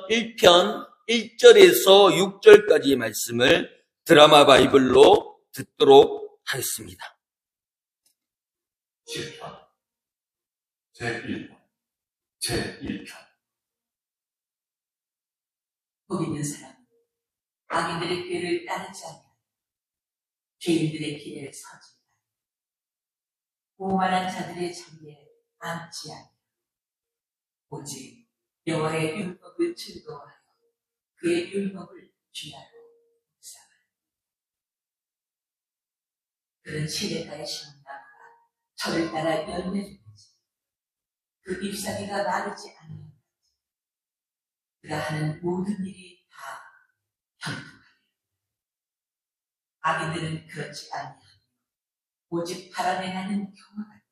1편 1절에서 6절까지의 말씀을 드라마 바이블로 듣도록 하겠습니다. 10편 제1편 제1편. 복 있는 사람, 악인들의 꾀를 따르지 않냐, 죄인들의 길에 서지 않냐, 오만한 자들의 자리에 앉지 않냐, 오직 여호와의 율법을 즐거워하여 그의 율법을 주야로 묵상하라. 그는 시냇가에 심은 나무가 철을 따라 열매를 맺지, 그 잎사귀가 마르지 않는 그가 하는 모든 일이 다 형통하리라. 악인들은 그렇지 아니하며 오직 바람에 나는 경화가 있다.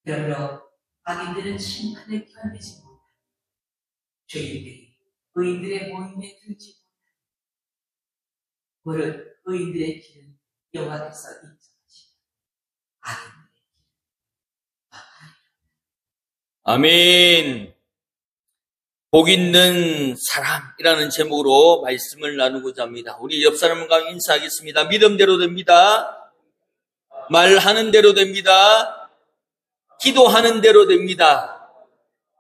그러므로 악인들은 심판을 견디지 못하고 죄인들이 의인들의 모임에 들지 못하고 무릇 의인들의 길은 여호와께서 인정하시고 악인들의 길은 망하리라. 아멘. 복 있는 사람이라는 제목으로 말씀을 나누고자 합니다. 우리 옆 사람과 인사하겠습니다. 믿음대로 됩니다. 말하는 대로 됩니다. 기도하는 대로 됩니다.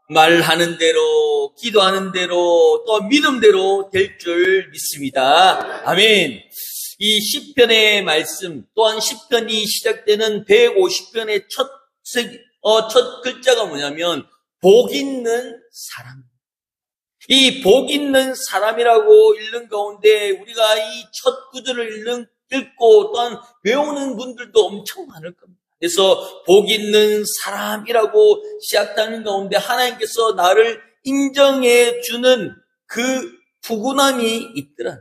말하는 대로, 기도하는 대로, 또 믿음대로 될 줄 믿습니다. 아멘. 이 시편의 말씀, 또한 시편이 시작되는 150편의 첫 글자가 뭐냐면 복 있는 사람. 이 복 있는 사람이라고 읽는 가운데 우리가 이 첫 구절을 읽고 또한 외우는 분들도 엄청 많을 겁니다. 그래서 복 있는 사람이라고 시작하는 가운데 하나님께서 나를 인정해 주는 그 부구함이 있더라.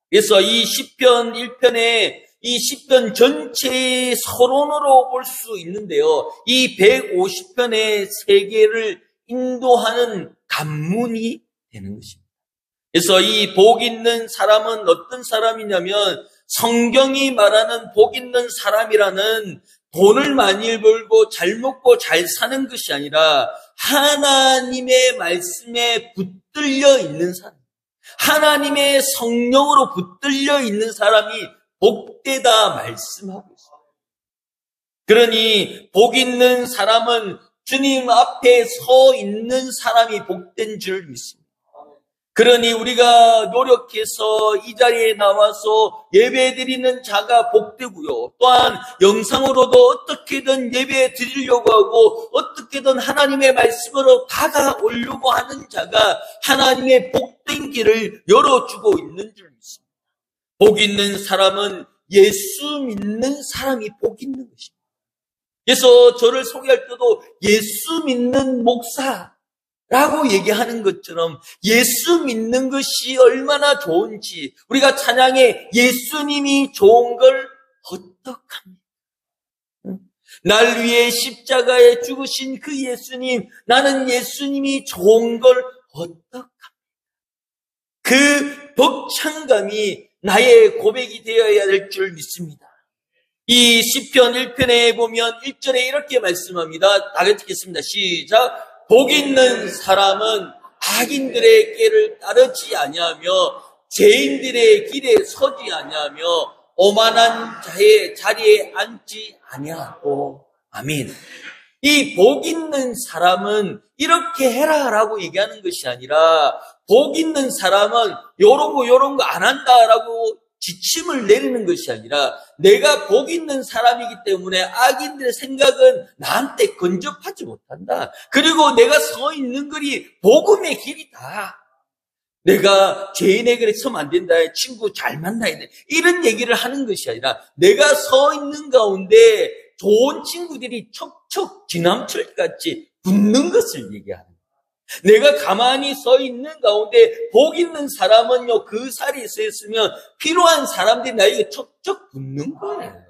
그래서 이 시편 1편에 이 시편 전체의 서론으로 볼 수 있는데요. 이 150편의 세계를 인도하는 간문이 되는 것입니다. 그래서 이 복 있는 사람은 어떤 사람이냐면 성경이 말하는 복 있는 사람이라는 돈을 많이 벌고 잘 먹고 잘 사는 것이 아니라 하나님의 말씀에 붙들려 있는 사람, 하나님의 성령으로 붙들려 있는 사람이 복되다 말씀하고 있습니다. 그러니 복 있는 사람은 주님 앞에 서 있는 사람이 복된 줄 믿습니다. 그러니 우리가 노력해서 이 자리에 나와서 예배 드리는 자가 복되고요. 또한 영상으로도 어떻게든 예배 드리려고 하고 어떻게든 하나님의 말씀으로 다가오려고 하는 자가 하나님의 복된 길을 열어주고 있는 줄 믿습니다. 복 있는 사람은 예수 믿는 사람이 복 있는 것입니다. 그래서 저를 소개할 때도 예수 믿는 목사 라고 얘기하는 것처럼 예수 믿는 것이 얼마나 좋은지 우리가 찬양에 예수님이 좋은 걸 어떡합니까? 날 위해 십자가에 죽으신 그 예수님, 나는 예수님이 좋은 걸 어떡합니까? 그 벅찬감이 나의 고백이 되어야 될 줄 믿습니다. 이 시편 1편에 보면 1절에 이렇게 말씀합니다. 다 같이 읽겠습니다. 시작. 복 있는 사람은 악인들의 길을 따르지 아니하며 죄인들의 길에 서지 아니하며 오만한 자의 자리에 앉지 아니하고. 아멘. 이 복 있는 사람은 이렇게 해라라고 얘기하는 것이 아니라 복 있는 사람은 요런 거 안 한다라고 지침을 내리는 것이 아니라 내가 복 있는 사람이기 때문에 악인들의 생각은 나한테 근접하지 못한다. 그리고 내가 서 있는 길이 복음의 길이다. 내가 죄인의 길에 서면 안 된다. 친구 잘 만나야 돼. 이런 얘기를 하는 것이 아니라 내가 서 있는 가운데 좋은 친구들이 척척 지남철같이 붙는 것을 얘기하는 거예요. 내가 가만히 서 있는 가운데 복 있는 사람은요, 그 자리에 서 있으면 필요한 사람들이 나에게 척척 붙는 거예요.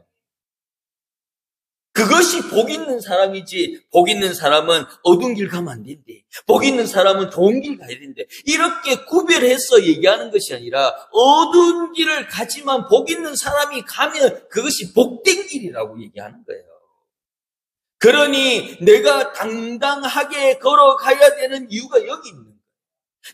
그것이 복 있는 사람이지, 복 있는 사람은 어두운 길 가면 안 된대. 복 있는 사람은 좋은 길 가야 된대. 이렇게 구별해서 얘기하는 것이 아니라 어두운 길을 가지만 복 있는 사람이 가면 그것이 복된 길이라고 얘기하는 거예요. 그러니 내가 당당하게 걸어가야 되는 이유가 여기 있는 거예요.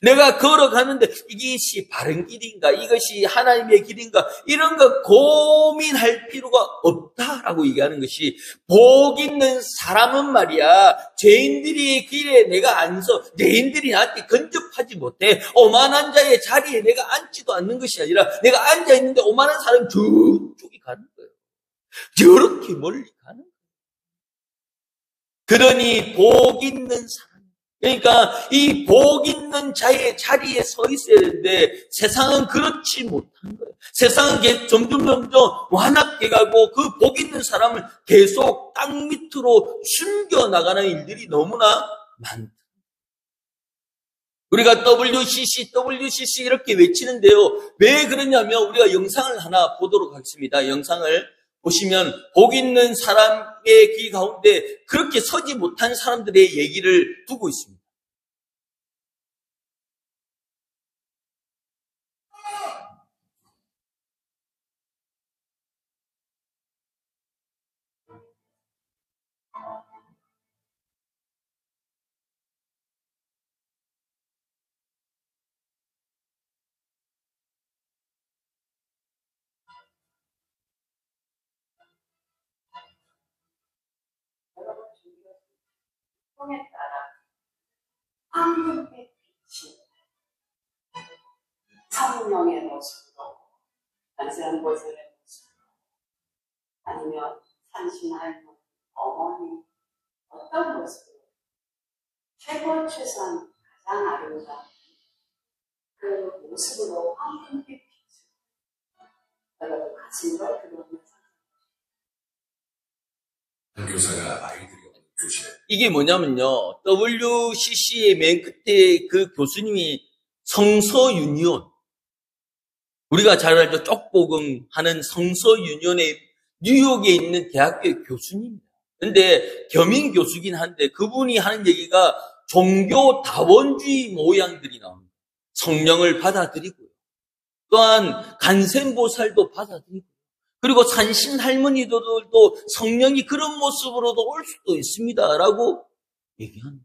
내가 걸어가는데 이것이 바른 길인가? 이것이 하나님의 길인가? 이런 거 고민할 필요가 없다라고 얘기하는 것이, 복 있는 사람은 말이야, 죄인들이 길에 내가 앉아서 죄인들이 나한테 근접하지 못해. 오만한 자의 자리에 내가 앉지도 않는 것이 아니라, 내가 앉아있는데 오만한 사람이 저쪽에 가는 거예요. 저렇게 멀리 가는 거예요. 그러니 복 있는 사람, 그러니까 이 복 있는 자의 자리에 서 있어야 되는데, 세상은 그렇지 못한 거예요. 세상은 점점 완악해 가고, 그 복 있는 사람을 계속 땅 밑으로 숨겨나가는 일들이 너무나 많다. 우리가 WCC 이렇게 외치는데요. 왜 그러냐면, 우리가 영상을 하나 보도록 하겠습니다. 영상을 보시면 복 있는 사람의 길 가운데 그렇게 서지 못한 사람들의 얘기를 두고 있습니다. 통에 따라 황금빛 빛이 성령의 모습으로, 단순한 보살의 모습으로, 아니면 산신할머니, 어머니, 어떤 모습으로, 최고 최선 가장 아름다운 그 모습으로 황금빛 빛을 여러분 가진 걸 들어오면서 한 교사가 아이들이 교실에 이게 뭐냐면요, WCC의 맨 끝에 그 교수님이 성서유니온, 우리가 잘 알죠, 쪽복음 하는 성서유니온의 뉴욕에 있는 대학교의 교수님입니다. 근데 겸임 교수긴 한데, 그분이 하는 얘기가 종교 다원주의 모양들이 나옵니다. 성령을 받아들이고요, 또한 간센보살도 받아들이고, 그리고 산신 할머니들도 성령이 그런 모습으로도 올 수도 있습니다라고 얘기합니다.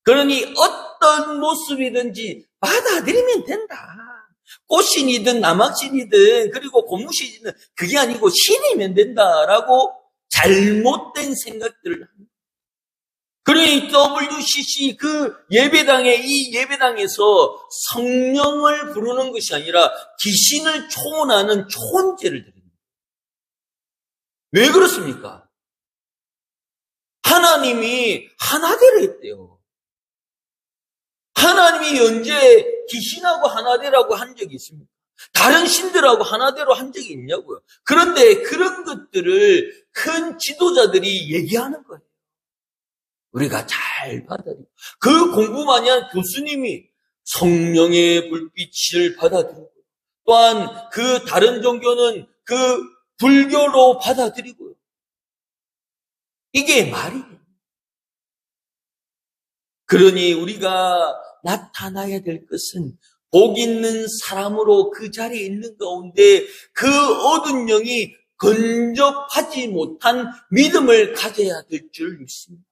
그러니 어떤 모습이든지 받아들이면 된다. 꽃신이든 남학신이든 그리고 고무신이든 그게 아니고 신이면 된다라고 잘못된 생각들을 합니다. 그러니 WCC 그 예배당에, 이 예배당에서 성령을 부르는 것이 아니라 귀신을 초혼하는 초혼제를 드립니다. 왜 그렇습니까? 하나님이 하나되라 했대요. 하나님이 언제 귀신하고 하나되라고 한 적이 있습니까? 다른 신들하고 하나되로 한 적이 있냐고요. 그런데 그런 것들을 큰 지도자들이 얘기하는 거예요. 우리가 잘 받아들이고, 그 공부 많이 한 교수님이 성령의 불빛을 받아들이고, 또한 그 다른 종교는 그 불교로 받아들이고요. 이게 말이에요. 그러니 우리가 나타나야 될 것은 복 있는 사람으로 그 자리에 있는 가운데 그 얻은 영이 근접하지 못한 믿음을 가져야 될 줄 믿습니다.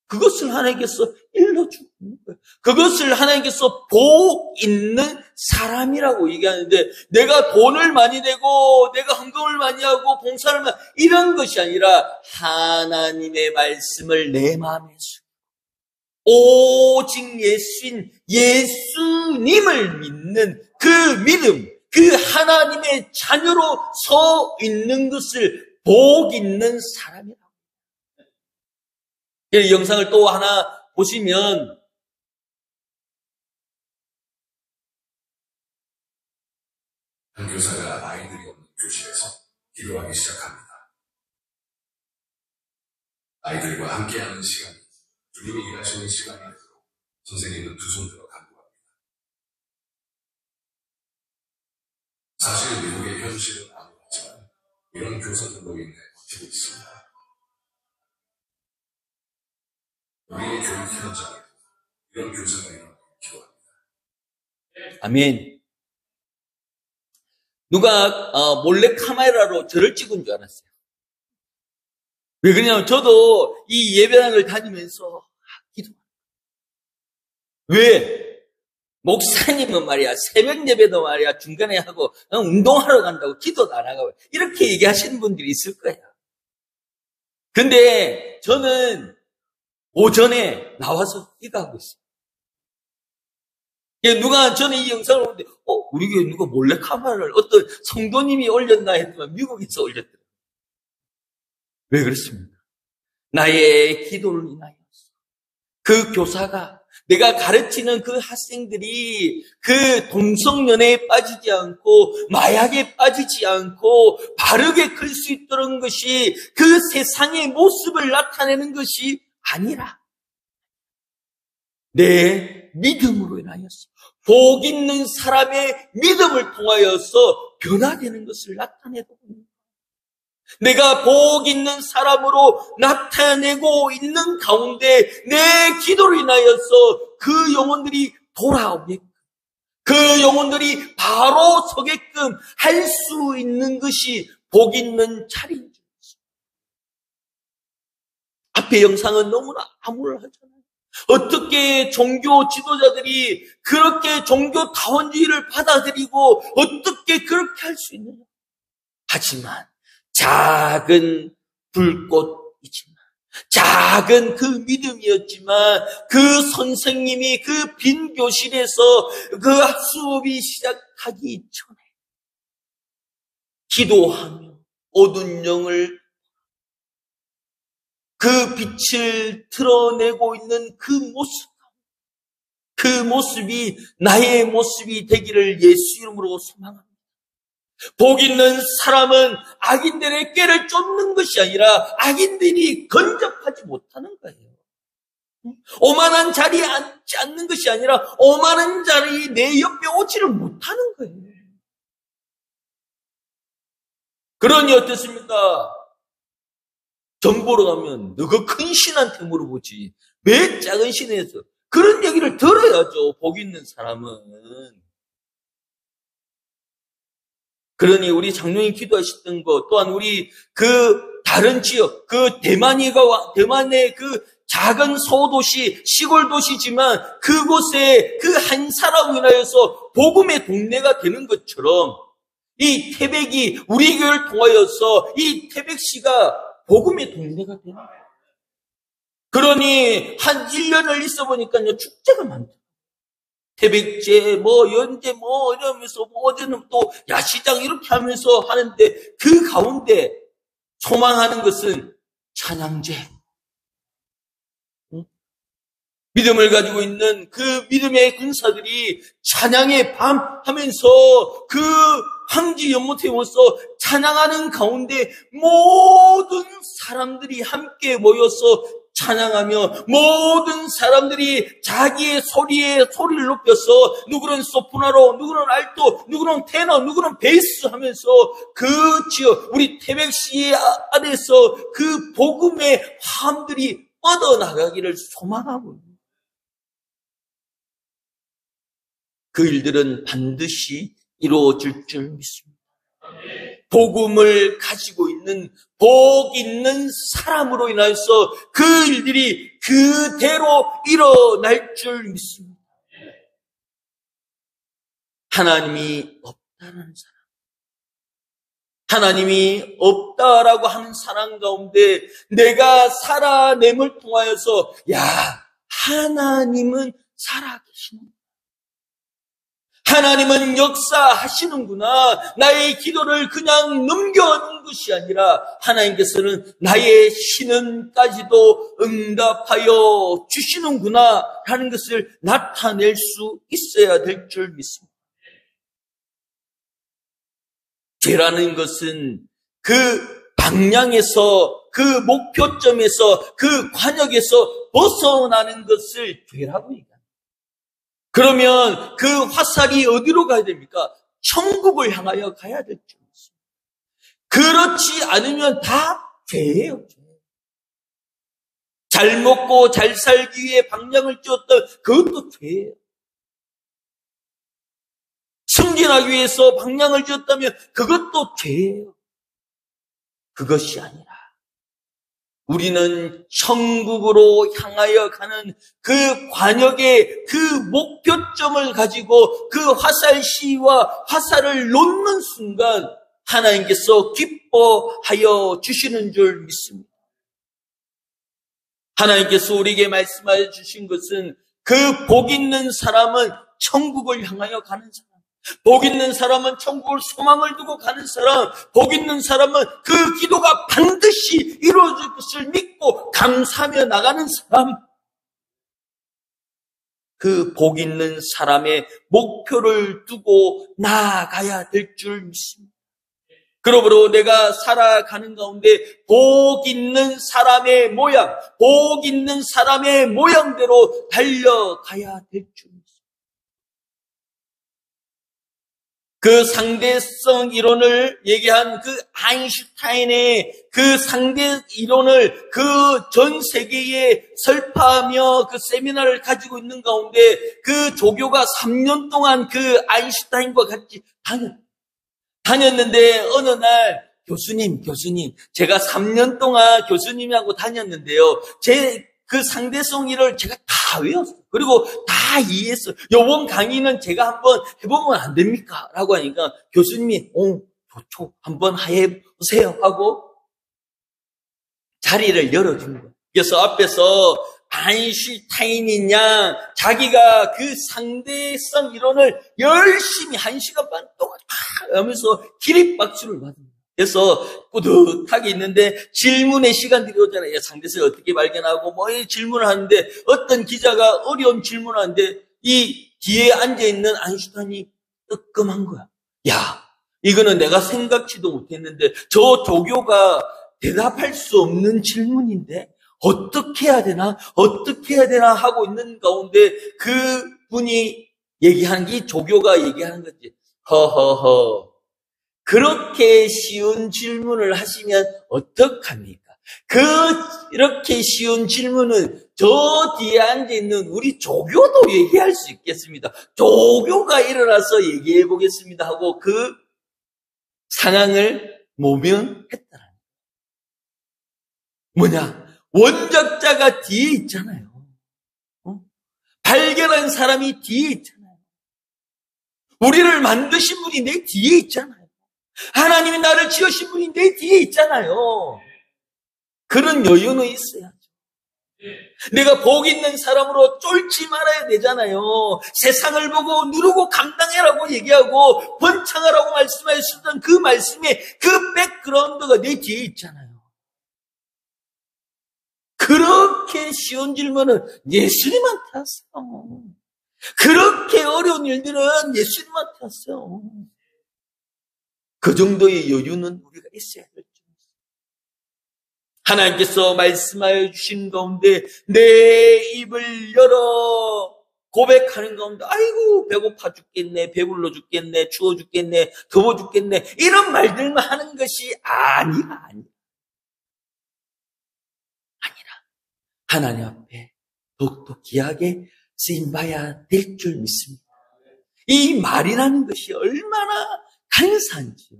그것을 하나님께서 일러주는 거예요. 그것을 하나님께서 복 있는 사람이라고 얘기하는데, 내가 돈을 많이 내고 내가 헌금을 많이 하고 봉사를 많이, 이런 것이 아니라 하나님의 말씀을 내 마음에 숨기고 오직 예수님을 믿는 그 믿음, 그 하나님의 자녀로 서 있는 것을 복 있는 사람이라고. 이 영상을 또 하나 보시면, 한 교사가 아이들이 없는 교실에서 기도하기 시작합니다. 아이들과 함께하는 시간이 주님이 일하시는 시간이므로 선생님은 두 손 들어 간구합니다. 사실 미국의 현실은 아무렇지만 이런 교사들로 인해 버티고 있습니다. 우리의 교육 현장에 이런 교사가 일어나길 기도합니다. 아멘. 누가 몰래 카메라로 저를 찍은 줄 알았어요. 왜 그러냐면 저도 이 예배당을 다니면서 기도합니다. 왜? 목사님은 말이야, 새벽 예배도 말이야, 중간에 하고, 운동하러 간다고 기도도 안 하고, 이렇게 얘기하시는 분들이 있을 거야. 근데 저는 오전에 나와서 이거 하고 있어요. 누가 저는 이 영상을 보는데, 우리 교회 누가 몰래카메라를 어떤 성도님이 올렸나 했더니 미국에서 올렸더라고요. 왜 그렇습니까? 나의 기도를 인하여서 그 교사가, 내가 가르치는 그 학생들이 그 동성연애에 빠지지 않고 마약에 빠지지 않고 바르게 클 수 있도록 것이 그 세상의 모습을 나타내는 것이 아니라 내 믿음으로 인하여서, 복 있는 사람의 믿음을 통하여서 변화되는 것을 나타내고 있는, 내가 복 있는 사람으로 나타내고 있는 가운데 내 기도로 인하여서 그 영혼들이 돌아오게끔, 그 영혼들이 바로 서게끔 할 수 있는 것이 복 있는 자리인 줄. 앞에 영상은 너무나 암울하잖아요. 어떻게 종교 지도자들이 그렇게 종교다원주의를 받아들이고 어떻게 그렇게 할 수 있느냐. 하지만 작은 불꽃이지만, 작은 그 믿음이었지만, 그 선생님이 그 빈 교실에서 그 수업이 시작하기 전에 기도하며 어두운 영을, 그 빛을 드러내고 있는 그 모습, 그 모습이 나의 모습이 되기를 예수 이름으로 소망합니다. 복 있는 사람은 악인들의 꾀를 쫓는 것이 아니라 악인들이 근접하지 못하는 거예요. 오만한 자리에 앉지 않는 것이 아니라 오만한 자리에 내 옆에 오지를 못하는 거예요. 그러니 어떻습니까? 점 보러 가면 너가 큰 신한테 물어보지 왜 작은 신에서 그런 얘기를 들어야죠. 복 있는 사람은. 그러니 우리 장로님 기도하셨던 것, 또한 우리 그 다른 지역, 그 대만의 그 작은 소도시, 시골 도시지만 그곳에 그 한 사람으로 인하여서 복음의 동네가 되는 것처럼 이 태백이 우리 교회를 통하여서 이 태백시가 복음의 동네가 되는 거예요. 그러니 한 1년을 있어 보니까요, 축제가 많다. 태백제, 연제, 이러면서, 어제는 또 야시장 이렇게 하면서 하는데, 그 가운데 소망하는 것은 찬양제. 믿음을 가지고 있는 그 믿음의 군사들이 찬양의 밤 하면서 그 황지 연못에 모서 찬양하는 가운데 모든 사람들이 함께 모여서 찬양하며 모든 사람들이 자기의 소리를 높여서 누구는 소프라노, 누구는 알토, 누구는 테너, 누구는 베이스 하면서 그 지역, 우리 태백시 안에서 그 복음의 화음들이 뻗어나가기를 소망하고 있습니다. 그 일들은 반드시 이루어질 줄 믿습니다. 복음을 가지고 있는 복 있는 사람으로 인해서 그 일들이 그대로 일어날 줄 믿습니다. 하나님이 없다는 사람, 하나님이 없다라고 하는 사람 가운데 내가 살아냄을 통하여서 하나님은 살아계시는, 하나님은 역사하시는구나. 나의 기도를 그냥 넘겨놓은 것이 아니라 하나님께서는 나의 신음까지도 응답하여 주시는구나 하는 것을 나타낼 수 있어야 될 줄 믿습니다. 죄라는 것은 그 방향에서, 그 목표점에서, 그 관역에서 벗어나는 것을 죄라고 얘기합니다. 그러면 그 화살이 어디로 가야 됩니까? 천국을 향하여 가야 될 줄 믿습니다. 그렇지 않으면 다 죄예요. 잘 먹고 잘 살기 위해 방향을 쥐었던 그것도 죄예요. 승진하기 위해서 방향을 쥐었다면 그것도 죄예요. 그것이 아니라 우리는 천국으로 향하여 가는 그 관역의 그 목표점을 가지고 그 화살 시위와 화살을 놓는 순간 하나님께서 기뻐하여 주시는 줄 믿습니다. 하나님께서 우리에게 말씀하여 주신 것은 그 복 있는 사람은 천국을 향하여 가는 사람, 복 있는 사람은 천국을 소망을 두고 가는 사람, 복 있는 사람은 그 기도가 반드시 이루어질 것을 믿고 감사하며 나가는 사람, 그 복 있는 사람의 목표를 두고 나아가야 될 줄 믿습니다. 그러므로 내가 살아가는 가운데 복 있는 사람의 모양, 복 있는 사람의 모양대로 달려가야 될 줄 믿습니다. 그 상대성 이론을 얘기한 그 아인슈타인의 그 상대 이론을 그 전 세계에 설파하며 그 세미나를 가지고 있는 가운데 그 조교가 3년 동안 그 아인슈타인과 같이 다녔는데 어느 날 교수님, 제가 3년 동안 교수님하고 다녔는데요. 제 그 상대성 이론을 제가 다 외웠어요. 그리고 다 이해했어요. 요번 강의는 제가 한번 해보면 안 됩니까? 라고 하니까 교수님이 좋죠. 한번 해보세요 하고 자리를 열어준 거예요. 그래서 앞에서 아인슈타인이냐 자기가 그 상대성 이론을 열심히 1시간 반 동안 다 하면서 기립박수를 받습니다. 그래서 뿌듯하게 있는데 질문의 시간들이 오잖아요. 상대성을 어떻게 발견하고 뭐 질문을 하는데 어떤 기자가 어려운 질문을 하는데 이 뒤에 앉아있는 아인슈타인이 뜨끔한 거야. 야, 이거는 내가 생각지도 못했는데 저 조교가 대답할 수 없는 질문인데 어떻게 해야 되나 하고 있는 가운데 그 분이 얘기하는 게 조교가 얘기하는 거지. 허허허. 그렇게 쉬운 질문을 하시면 어떡합니까? 이렇게 쉬운 질문은 저 뒤에 앉아있는 우리 조교도 얘기할 수 있겠습니다. 조교가 일어나서 얘기해 보겠습니다 하고 그 상황을 모면했더라. 뭐냐? 원작자가 뒤에 있잖아요. 발견한 사람이 뒤에 있잖아요. 우리를 만드신 분이 내 뒤에 있잖아요. 하나님이 나를 지으신 분이 내 뒤에 있잖아요. 그런 여유는 있어야죠. 내가 복 있는 사람으로 쫄지 말아야 되잖아요. 세상을 보고 누르고 감당해라고 얘기하고 번창하라고 말씀하셨던 그 말씀에 그 백그라운드가 내 뒤에 있잖아요. 그렇게 쉬운 질문은 예수님한테 하세요. 그렇게 어려운 일들은 예수님한테 하세요. 그 정도의 여유는 우리가 있어야 될 줄. 하나님께서 말씀하여 주신 가운데 내 입을 열어 고백하는 가운데 아이고 배고파 죽겠네, 배불러 죽겠네, 추워 죽겠네, 더워 죽겠네 이런 말들만 하는 것이 아니라 하나님 앞에 더욱더 귀하게 쓰임받아야 될 줄 믿습니다. 이 말이라는 것이 얼마나 간사한지요.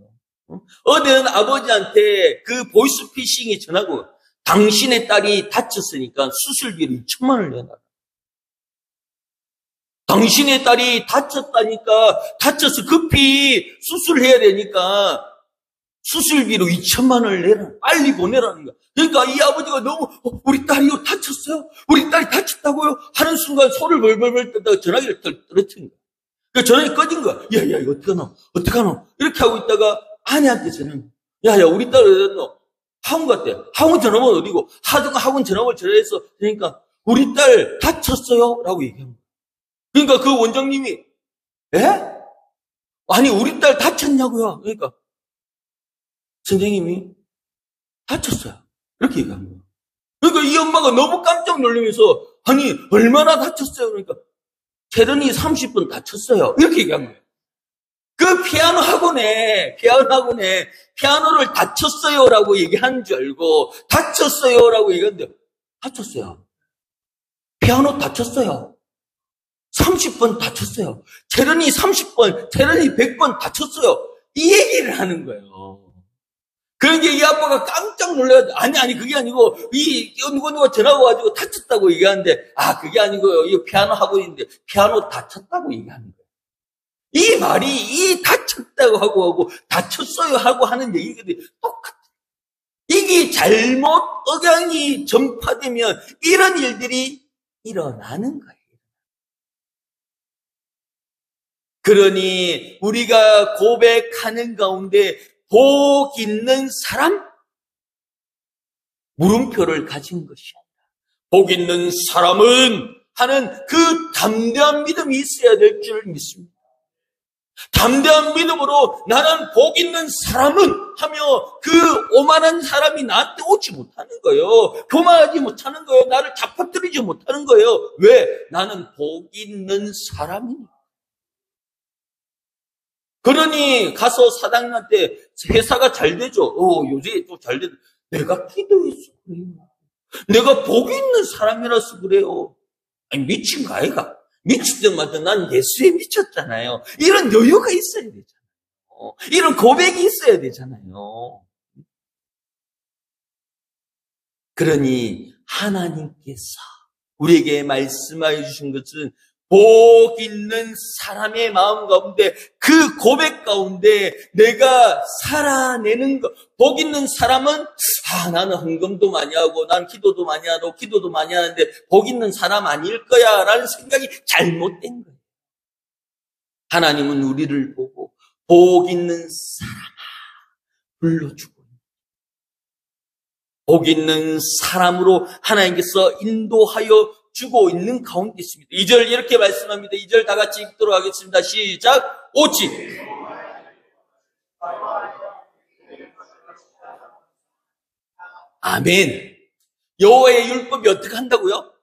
어느 아버지한테 그 보이스피싱이 전하고 당신의 딸이 다쳤으니까 수술비를 2천만 원을 내놔라. 당신의 딸이 다쳤다니까 다쳐서 급히 수술해야 되니까 수술비로 2천만 원을 내라. 빨리 보내라는 거야. 그러니까 이 아버지가 너무 우리 딸이요 다쳤어요? 우리 딸이 다쳤다고요? 하는 순간 소를 벌벌벌 떠다가 전화기를 떨어뜨린 거야. 그 전화기 꺼진 거야. 야 이거 어떡하노? 이렇게 하고 있다가 아내한테 전화한 거야. 야 우리 딸 어디 갔노? 학원 갔대. 학원 전화번호 어디고? 학원 전화번호 전화해서 그러니까 우리 딸 다쳤어요? 라고 얘기한 거야. 그러니까 그 원장님이 아니 우리 딸 다쳤냐고요? 그러니까 선생님이 다쳤어요. 이렇게 얘기한 거예요. 그러니까 이 엄마가 너무 깜짝 놀라면서 아니 얼마나 다쳤어요? 그러니까 체르니 30분 다쳤어요. 이렇게 얘기한 거예요. 그 피아노 학원에 피아노를 다쳤어요라고 얘기한 줄 알고 다쳤어요라고 얘기했는데 다쳤어요. 피아노 다쳤어요. 30번 다쳤어요. 체르니 30번, 체르니 100번 다쳤어요. 이 얘기를 하는 거예요. 그 그러니까 이 아빠가 깜짝 놀라가지고, 아니, 그게 아니고, 누가 전화가 와가지고 다쳤다고 얘기하는데, 그게 아니고요. 이 피아노 학원인데, 피아노 다쳤다고 얘기하는 거예요. 이 말이, 다쳤다고 하고, 다쳤어요 하고 하는 얘기들이 똑같아요. 이게 잘못 억양이 전파되면 이런 일들이 일어나는 거예요. 그러니 우리가 고백하는 가운데 복 있는 사람? 물음표를 가진 것이 아니라 복 있는 사람은 하는 그 담대한 믿음이 있어야 될 줄 믿습니다. 담대한 믿음으로 나는 복 있는 사람은 하며 그 오만한 사람이 나한테 오지 못하는 거예요. 교만하지 못하는 거예요. 나를 잡아뜨리지 못하는 거예요. 왜? 나는 복 있는 사람이니까. 그러니 가서 사장님한테 회사가 잘 되죠. 요새 또 잘 되죠. 내가 기도해서 그래요. 내가 복 있는 사람이라서 그래요. 아니, 미친 거 아이가? 미칠 때마다 난 예수에 미쳤잖아요. 이런 여유가 있어야 되잖아요. 이런 고백이 있어야 되잖아요. 그러니 하나님께서 우리에게 말씀하여 주신 것은 복 있는 사람의 마음 가운데 그 고백 가운데 내가 살아내는 것. 복 있는 사람은 나는 헌금도 많이 하고 난 기도도 많이 하고 기도도 많이 하는데 복 있는 사람 아닐 거야 라는 생각이 잘못된 거예요. 하나님은 우리를 보고 복 있는 사람아 불러주고 복 있는 사람으로 하나님께서 인도하여 주고 있는 가운데 있습니다. 2절 이렇게 말씀합니다. 2절 다 같이 읽도록 하겠습니다. 시작. 오직 아멘. 여호와의 율법이 어떻게 한다고요?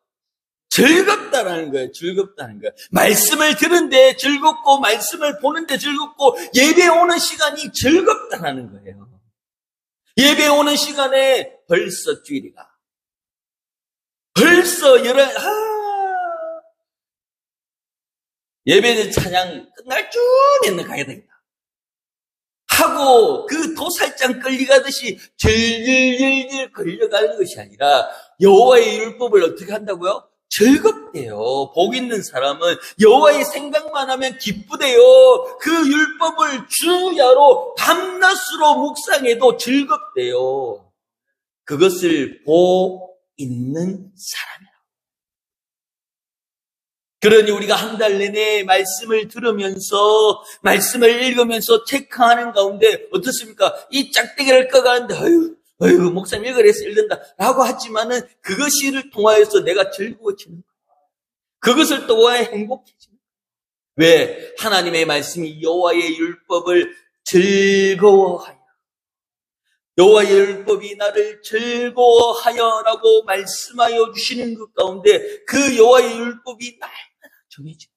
즐겁다라는 거예요. 즐겁다는 거예요. 말씀을 들은데 즐겁고 말씀을 보는데 즐겁고 예배 오는 시간이 즐겁다라는 거예요. 예배 오는 시간에 벌써 주일이가 벌써 예배 찬양 끝날 쯤에는 가야 되겠다 하고 그 도살장 끌려가듯이 질질질질 끌려가는 것이 아니라 여호와의 율법을 어떻게 한다고요? 즐겁대요. 복 있는 사람은 여호와의 생각만 하면 기쁘대요. 그 율법을 주야로 밤낮으로 묵상해도 즐겁대요. 그것을 복 있는 사람이라고. 그러니 우리가 한 달 내내 말씀을 들으면서 말씀을 읽으면서 체크하는 가운데 어떻습니까? 이 짝대기를 꺼가는데 어휴 목사님 이거래서 읽는다 라고 하지만은 그것을 통하여서 내가 즐거워지는 거예요. 그것을 통하여 행복해지는 거예요. 왜? 하나님의 말씀이 여호와의 율법을 즐거워하여 여호와의 율법이 나를 즐거워하여라고 말씀하여 주시는 것 가운데 그 여호와의 율법이 날마다 정해지고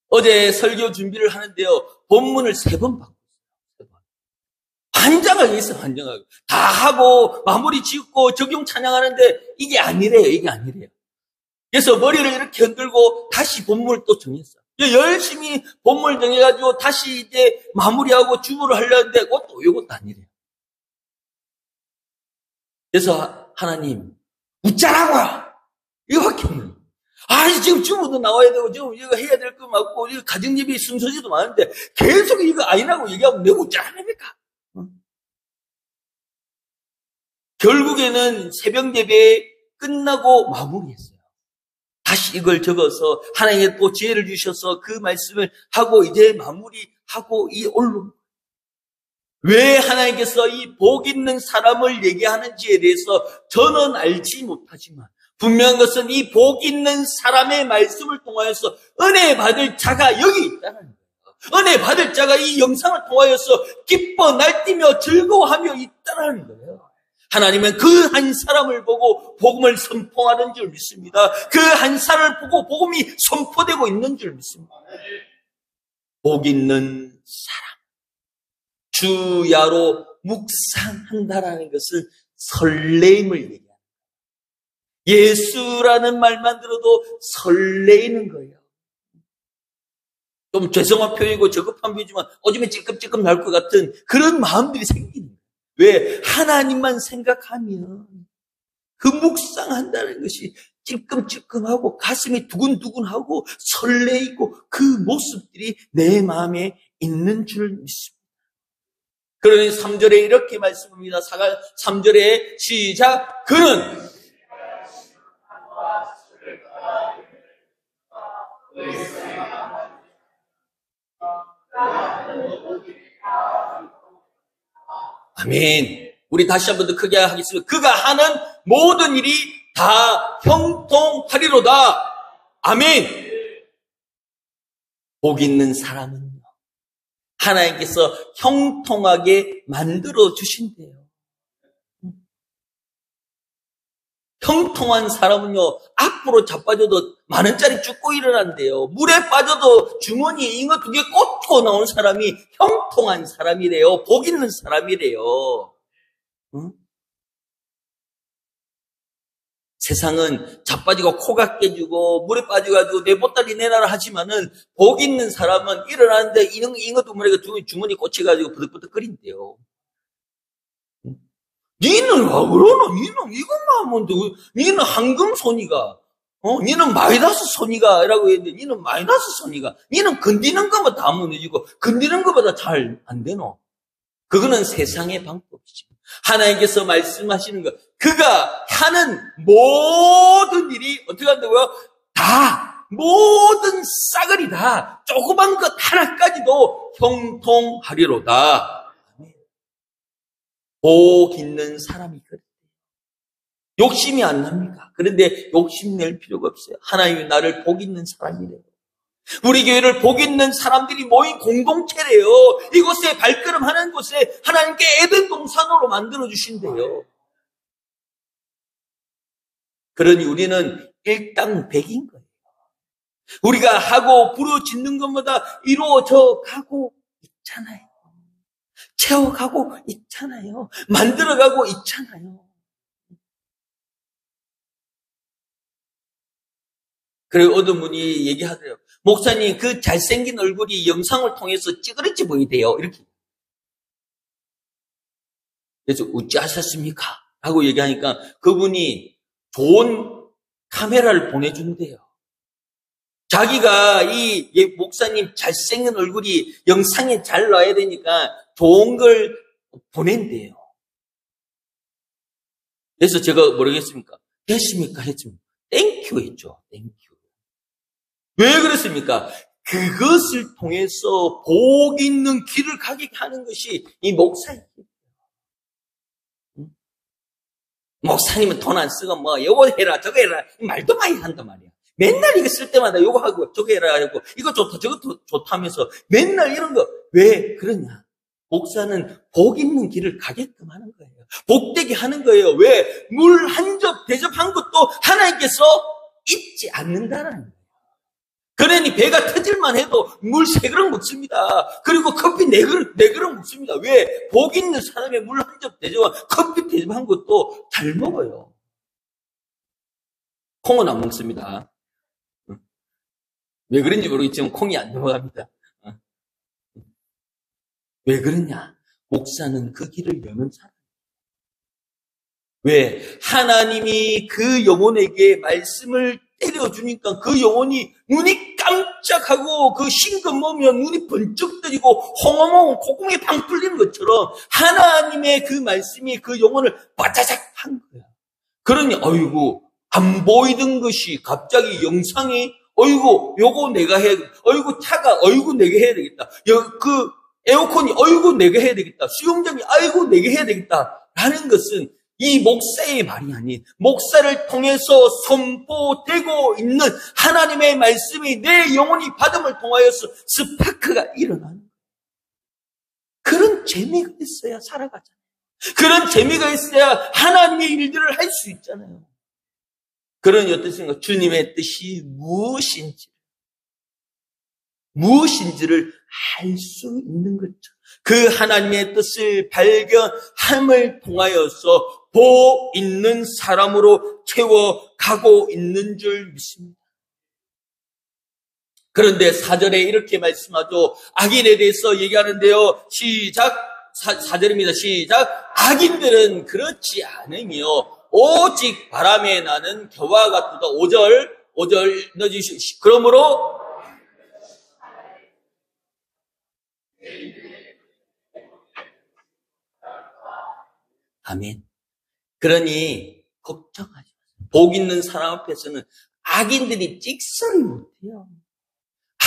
어제 설교 준비를 하는데요. 본문을 3번 바꿨어요. 환장하게 있어요. 환장하게. 다 하고 마무리 짓고 적용 찬양하는데 이게 아니래요. 이게 아니래요. 그래서 머리를 이렇게 흔들고 다시 본문을 또 정했어요. 열심히 본문을 정해가지고 다시 이제 마무리하고 주부를 하려는데 이것도 아니래요. 그래서 하나님 웃자라고 이거밖에 없는. 지금 주부도 나와야 되고 지금 이거 해야 될 거 많고 이거 가정예배 순서지도 많은데 계속 이거 아니라고 얘기하고 내가 웃자랍니까? 결국에는 새벽 예배 끝나고 마무리했어요. 다시 이걸 적어서 하나님께 또 지혜를 주셔서 그 말씀을 하고 이제 마무리하고 이 언론. 왜 하나님께서 이 복 있는 사람을 얘기하는지에 대해서 저는 알지 못하지만 분명한 것은 이 복 있는 사람의 말씀을 통하여서 은혜 받을 자가 여기 있다는 거예요. 은혜 받을 자가 이 영상을 통하여서 기뻐 날뛰며 즐거워하며 있다는 거예요. 하나님은 그 한 사람을 보고 복음을 선포하는 줄 믿습니다. 그 한 사람을 보고 복음이 선포되고 있는 줄 믿습니다. 복 있는 사람. 주야로 묵상한다라는 것은 설레임을 얘기합니다. 예수라는 말만 들어도 설레이는 거예요. 좀 죄송한 표현이고 저급한 표현이지만 오줌에 찔끔찔끔 날 것 같은 그런 마음들이 생기는 거예요. 왜? 하나님만 생각하면 그 묵상한다는 것이 찔끔찔끔하고 가슴이 두근두근하고 설레이고 그 모습들이 내 마음에 있는 줄 믿습니다. 그러니 3절에 이렇게 말씀합니다. 3절에 시작. 그는 아멘. 우리 다시 한 번 더 크게 하겠습니다. 그가 하는 모든 일이 다 형통하리로다. 아멘. 복 있는 사람은요, 하나님께서 형통하게 만들어 주신대요. 형통한 사람은요, 앞으로 자빠져도 10,000원짜리 줍고 일어난대요. 물에 빠져도 주머니에 잉어 2개 꽂고 나오는 사람이 형통한 사람이래요. 복 있는 사람이래요. 응? 세상은 자빠지고 코가 깨지고 물에 빠져가지고 내 보따리 내놔라 하지만은 복 있는 사람은 일어나는데 잉어 2마리가 주머니 꽂혀가지고 버득버득 거린대요. 니는 왜 그러나? 니는 이것만 하면 돼. 니는 황금손이가, 니는 마이다스 손이가, 라고 했는데, 니는 마이다스 손이가, 니는 건드리는 것만 다 무너지고, 건드리는 것보다 잘 안 되노? 그거는 세상의 방법이지. 하나님께서 말씀하시는 것, 그가 하는 모든 일이 어떻게 한다고요? 다, 모든 싸그리 다, 조그만 것 하나까지도 형통하리로다. 복 있는 사람이 그래요. 욕심이 안 납니까? 그런데 욕심낼 필요가 없어요. 하나님이 나를 복 있는 사람이래요. 우리 교회를 복 있는 사람들이 모인 공동체래요. 이곳에 발걸음하는 곳에 하나님께 에덴 동산으로 만들어 주신대요. 그러니 우리는 일당백인 거예요. 우리가 하고 부르짖는 것마다 이루어져 가고 있잖아요. 채워가고 있잖아요. 만들어가고 있잖아요. 그리고 어떤 분이 얘기하더래요. 목사님, 그 잘생긴 얼굴이 영상을 통해서 찌그러지 보이대요. 이렇게. 그래서 어찌하셨습니까? 하고 얘기하니까 그분이 좋은 카메라를 보내준대요. 자기가 이 목사님 잘생긴 얼굴이 영상에 잘 나와야 되니까 좋은 걸 보낸대요. 그래서 제가 모르겠습니까? 됐습니까? 했습니다. 땡큐 했죠. 땡큐. 왜 그랬습니까? 그것을 통해서 복 있는 길을 가게 하는 것이 이 목사입니다. 목사님은 돈 안 쓰고 뭐 요거 해라 저거 해라 말도 많이 한단 말이야. 맨날 이거 쓸 때마다 요거 하고 저거 해라 하고 이거 좋다 저거 좋다면서 맨날 이런 거 왜 그러냐? 목사는 복 있는 길을 가게끔 하는 거예요. 복되게 하는 거예요. 왜? 물 한 접 대접한 것도 하나님께서 잊지 않는다는 거예요. 그러니 배가 터질만 해도 물 3그릇 먹습니다. 그리고 커피 4그릇 먹습니다. 왜? 복 있는 사람의 물 한 접 대접한 커피 대접한 것도 잘 먹어요. 콩은 안 먹습니다. 왜 그런지 모르겠지만 콩이 안 넘어갑니다. 왜 그러냐? 목사는 그 길을 여는 사람. 왜? 하나님이 그 영혼에게 말씀을 때려주니까 그 영혼이 눈이 깜짝하고 그 신금 보면 눈이 번쩍 뜨이고 홍어 먹으면 콧구멍이 팡 뚫리는 것처럼 하나님의 그 말씀이 그 영혼을 바자작 한 거야. 그러니 어이구 안 보이던 것이 갑자기 영상이 어이구 요거 내가 해야 되겠다. 어이구 차가 어이구 내가 해야 되겠다. 그 에어컨이 어이구 내가 해야 되겠다. 수영장이 아이고 내가 해야 되겠다. 라는 것은 이 목사의 말이 아닌 목사를 통해서 선포되고 있는 하나님의 말씀이 내 영혼이 받음을 통하여서 스파크가 일어나는 거예요. 그런 재미가 있어야 살아가잖아요. 그런 재미가 있어야 하나님의 일들을 할 수 있잖아요. 그러니 어떻습니까? 주님의 뜻이 무엇인지를 알 수 있는 거죠. 그 하나님의 뜻을 발견함을 통하여서 복 있는 사람으로 채워가고 있는 줄 믿습니다. 그런데 4절에 이렇게 말씀하죠. 악인에 대해서 얘기하는데요. 시작. 4절입니다. 시작. 악인들은 그렇지 않으며 오직 바람에 나는 겨와 같도다. 5절 넣어주시오. 그러므로 아멘. 그러니 걱정하지 마세요. 복 있는 사람 앞에서는 악인들이 찍소리 못해요.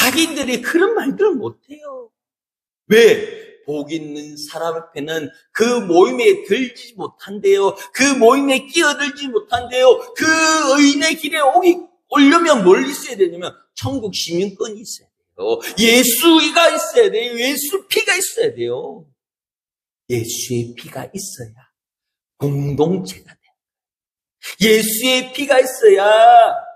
악인들이 그런 말들을 못해요. 왜? 복 있는 사람 앞에는 그 모임에 들지 못한대요. 그 모임에 끼어들지 못한대요. 그 의인의 길에 오려면 뭘 있어야 되냐면 천국 시민권이 있어야 돼요. 예수가 있어야 돼요. 예수 피가 있어야 돼요. 예수의 피가 있어야 공동체가 돼요. 예수의 피가 있어야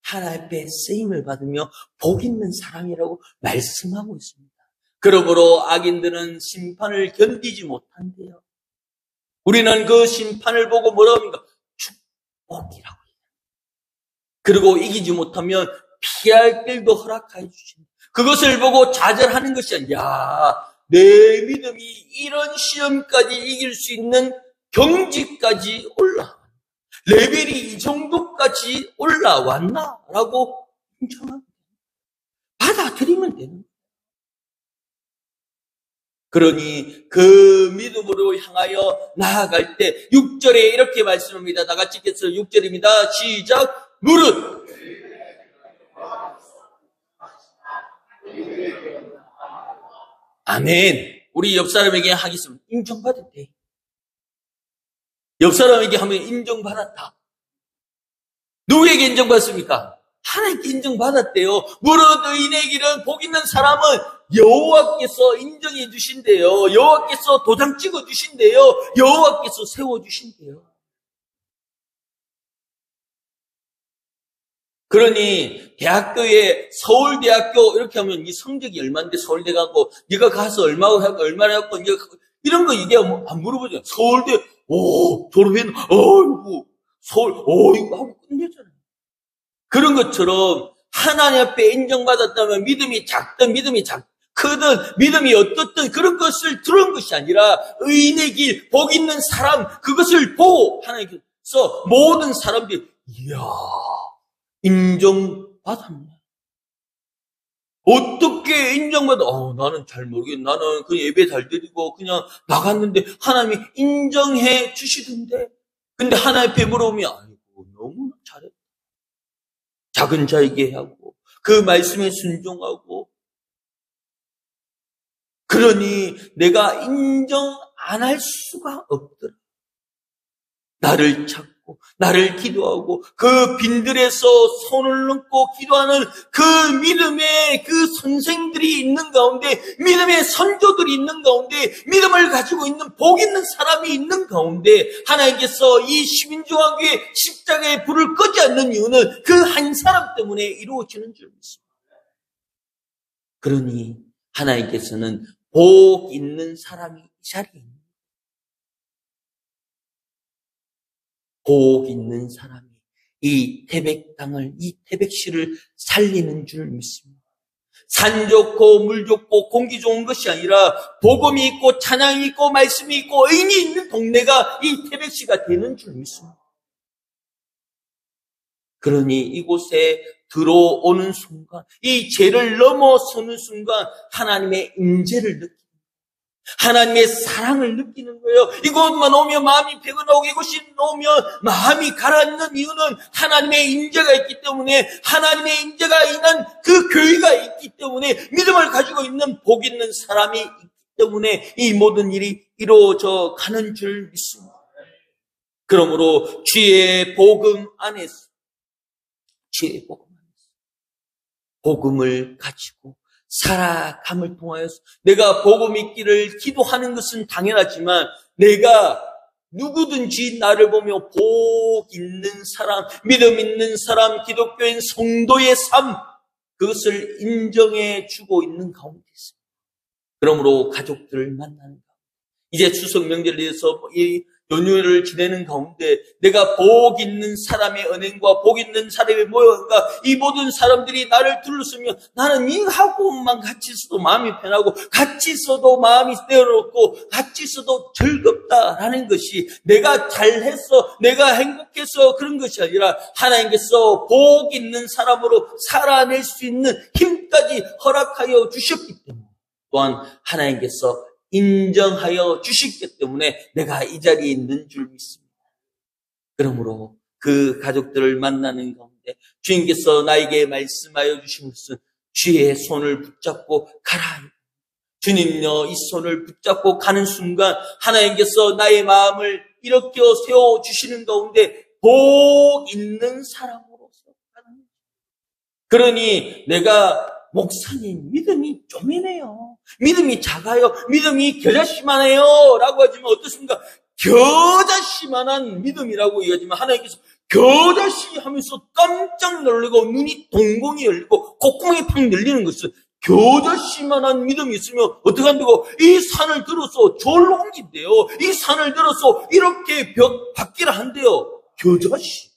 하나님 앞에 쓰임을 받으며 복 있는 사람이라고 말씀하고 있습니다. 그러므로 악인들은 심판을 견디지 못한대요. 우리는 그 심판을 보고 뭐라고 합니까? 축복이라고 해요. 그리고 이기지 못하면 피할 길도 허락해 주신다. 그것을 보고 좌절하는 것이 아니라 내 믿음이 이런 시험까지 이길 수 있는 경지까지 올라왔나? 레벨이 이 정도까지 올라왔나? 라고 인정합니다. 받아들이면 되는 거예요. 그러니 그 믿음으로 향하여 나아갈 때 6절에 이렇게 말씀합니다. 다 같이 읽겠어요. 6절입니다. 시작. 무릇 아멘. 우리 옆 사람에게 하겠습니다. 인정받았대. 옆 사람에게 하면 인정받았다. 누구에게 인정받습니까? 하나님께 인정받았대요. 무릇 의인의 길은 복 있는 사람은 여호와께서 인정해 주신대요. 여호와께서 도장 찍어 주신대요. 여호와께서 세워 주신대요. 그러니 대학교에 서울대학교 이렇게 하면 이 성적이 얼마인데 서울대 가고 네가 가서 얼마나 했고 이런 거 얘기하면 안 물어보죠. 서울대 졸업했나? 어이구 서울 이거 하고 끝내잖아요. 그런 것처럼 하나님 앞에 인정받았다면 믿음이 작든 믿음이 크든 믿음이 어떻든 그런 것을 들은 것이 아니라 의인의 길, 복 있는 사람 그것을 보고 하나님께서 모든 사람들이 이야 인정받았네. 어떻게 인정받아? 나는 잘 모르겠네. 나는 그냥 예배 잘 드리고 그냥 나갔는데 하나님이 인정해 주시던데. 근데 하나님 앞에 물어보면 아이고 너무 잘했다. 작은 자에게 하고 그 말씀에 순종하고 그러니 내가 인정 안 할 수가 없더라. 나를 찾고 나를 기도하고 그 빈들에서 손을 넣고 기도하는 그 믿음의 그 선생들이 있는 가운데 믿음의 선조들이 있는 가운데 믿음을 가지고 있는 복 있는 사람이 있는 가운데 하나님께서 이 시민중앙교회 십자가의 불을 끄지 않는 이유는 그 한 사람 때문에 이루어지는 줄 믿습니다. 그러니 하나님께서는 복 있는 사람이 이 자리에 있는 복 있는 사람이 이 태백 땅을, 이 태백시를 살리는 줄 믿습니다. 산 좋고 물 좋고 공기 좋은 것이 아니라 복음이 있고 찬양이 있고 말씀이 있고 의인이 있는 동네가 이 태백시가 되는 줄 믿습니다. 그러니 이곳에 들어오는 순간, 이 죄를 넘어서는 순간 하나님의 임재를 느낍니다. 하나님의 사랑을 느끼는 거예요. 이곳만 오면 마음이 배고나고 이곳이 오면 마음이 가라앉는 이유는 하나님의 임재가 있기 때문에 하나님의 임재가 있는 그 교회가 있기 때문에 믿음을 가지고 있는 복 있는 사람이 있기 때문에 이 모든 일이 이루어져 가는 줄 믿습니다. 그러므로 주의 복음 안에서 주의 복음 안에서 복음을 가지고 살아감을 통하여서 내가 복음 있기를 기도하는 것은 당연하지만 내가 누구든지 나를 보며 복 있는 사람, 믿음 있는 사람, 기독교인 성도의 삶 그것을 인정해 주고 있는 가운데 있습니다. 그러므로 가족들을 만나는 가운데 이제 추석 명절에 대해서 연휴를 지내는 가운데 내가 복 있는 사람의 은행과 복 있는 사람의 모여가 이 모든 사람들이 나를 둘러쓰면 나는 이하고만 같이 있어도 마음이 편하고 같이 있어도 마음이 떼어놓고 같이 있어도 즐겁다라는 것이 내가 잘해서 내가 행복해서 그런 것이 아니라 하나님께서 복 있는 사람으로 살아낼 수 있는 힘까지 허락하여 주셨기 때문에 또한 하나님께서 인정하여 주셨기 때문에 내가 이 자리에 있는 줄 믿습니다. 그러므로 그 가족들을 만나는 가운데 주님께서 나에게 말씀하여 주신 것은 주의 손을 붙잡고 가라. 주님요, 이 손을 붙잡고 가는 순간 하나님께서 나의 마음을 일으켜 세워주시는 가운데 복 있는 사람으로서 가는 거예요. 그러니 내가 목사님 믿음이 좀이네요. 믿음이 작아요. 믿음이 겨자씨만해요. 라고 하지만 어떻습니까? 겨자씨만한 믿음이라고 얘기하지만 하나님께서 겨자씨 하면서 깜짝 놀라고 눈이 동공이 열리고 콧구멍이 팍 열리는 것은 겨자씨만한 믿음이 있으면 어떻게 한다고? 이 산을 들어서 절로 옮긴대요. 이 산을 들어서 이렇게 벽 바뀌라 한대요. 겨자씨.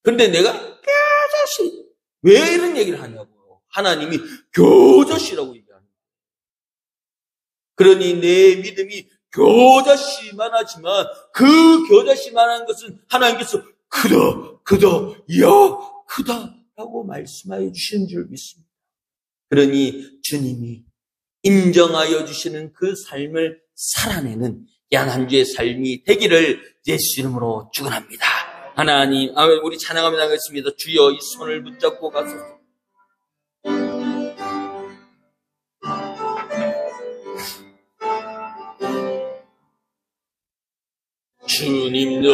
그런데 내가 겨자씨. 왜 이런 얘기를 하냐고요. 하나님이 겨자씨라고 얘기하는 거예요. 그러니 내 믿음이 겨자씨만 하지만 그 겨자씨만한 것은 하나님께서 크다, 이야, 크다라고 말씀하여 주시는 줄 믿습니다. 그러니 주님이 인정하여 주시는 그 삶을 살아내는 귀한 한 주의 삶이 되기를 예수 이름으로 축원합니다. 하나님, 우리 찬양하며 나가겠습니다. 주여 이 손을 붙잡고 가소서. 주님 너희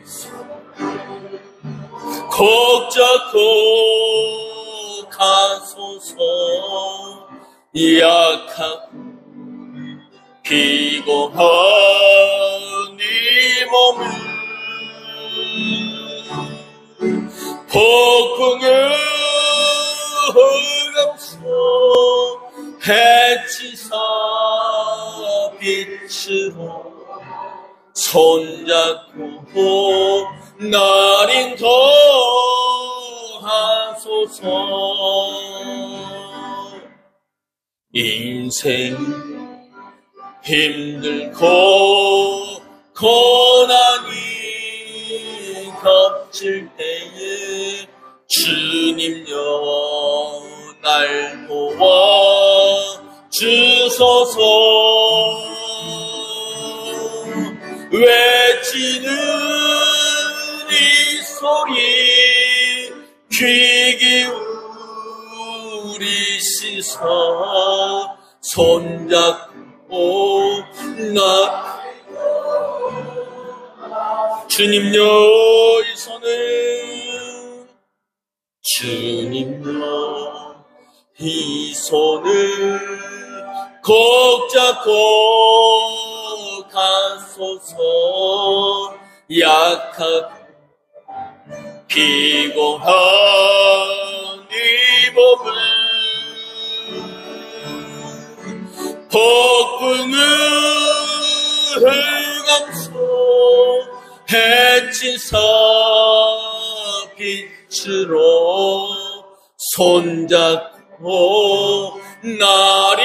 손 꼭 잡고 가소서. 약하고 피곤한 이 몸을 폭풍을 흡수 해치사 빛으로 손잡고 날 인도하소서. 인생 힘들고 고난이 겹칠 때에 주님여 날 도와 주소서. 외치는 이 소리 귀 기울이시사 손잡고 나 주님여 이 손을 주님여 이 손을 꼭 잡고 가소서. 약하고 피곤한 이 몸을 폭풍을 감소 해치사 빛으로 손잡고 날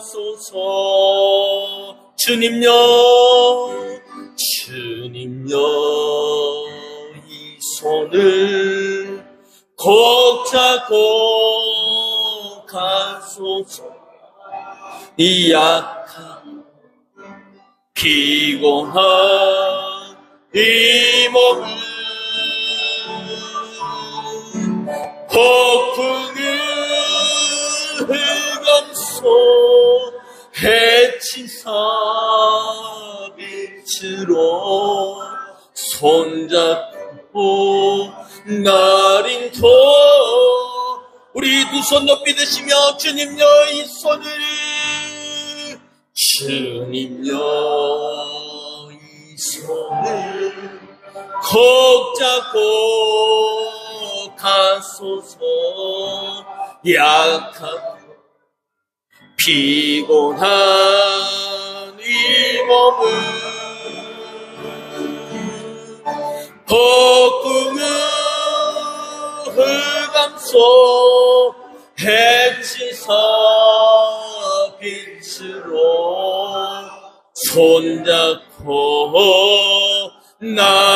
인도하소서. 주님여 이 손을 꼭 잡고 가소서. 이 약한 피곤한 이 몸을 폭풍을 감소 해치사 빛으로 손잡고 날 인도. 우리 두 손 높이 드시며 주님여 이 손을 주님여 이 손을 꼭 잡고 가소서. 약하고 피곤한 이 몸을 폭풍의 흑암속 해치서 빛으로 손잡고 나